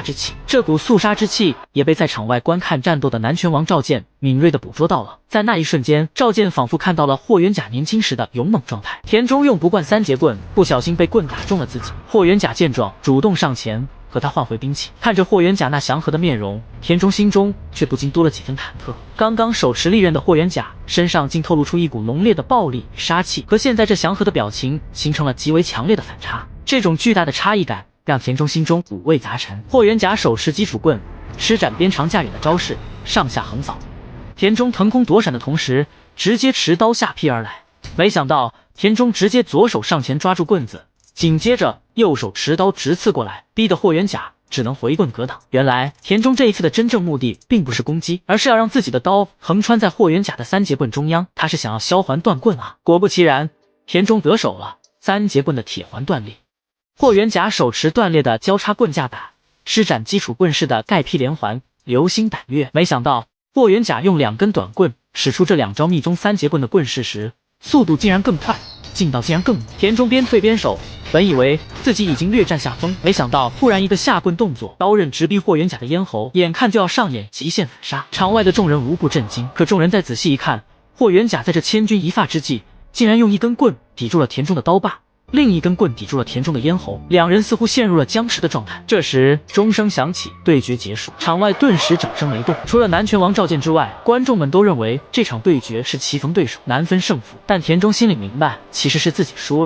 杀之气。这股肃杀之气也被在场外观看战斗的南拳王赵健敏锐地捕捉到了。在那一瞬间，赵健仿佛看到了霍元甲年轻时的勇猛状态。田中用不惯三节棍，不小心被棍打中了自己。霍元甲见状，主动上前和他换回兵器。看着霍元甲那祥和的面容，田中心中却不禁多了几分忐忑。刚刚手持利刃的霍元甲身上竟透露出一股浓烈的暴力与杀气，和现在这祥和的表情形成了极为强烈的反差。这种巨大的差异感让田中心中五味杂陈。霍元甲手持基础棍，施展边长架远的招式，上下横扫。田中腾空躲闪的同时，直接持刀下劈而来。没想到田中直接左手上前抓住棍子，紧接着右手持刀直刺过来，逼得霍元甲只能回棍格挡。原来田中这一次的真正目的并不是攻击，而是要让自己的刀横穿在霍元甲的三节棍中央，他是想要削环断棍啊！果不其然，田中得手了，三节棍的铁环断裂。霍元甲手持断裂的交叉棍架板，施展基础棍式的盖劈连环，流星胆月。没想到霍元甲用两根短棍使出这两招密宗三节棍的棍式时，速度竟然更快，劲道竟然更猛。田中边退边守，本以为自己已经略占下风，没想到突然一个下棍动作，刀刃直逼霍元甲的咽喉，眼看就要上演极限反杀。场外的众人无不震惊，可众人再仔细一看，霍元甲在这千钧一发之际，竟然用一根棍抵住了田中的刀把，另一根棍抵住了田中的咽喉，两人似乎陷入了僵持的状态。这时钟声响起，对决结束，场外顿时掌声雷动。除了南拳王赵健之外，观众们都认为这场对决是棋逢对手，难分胜负。但田中心里明白，其实是自己输了。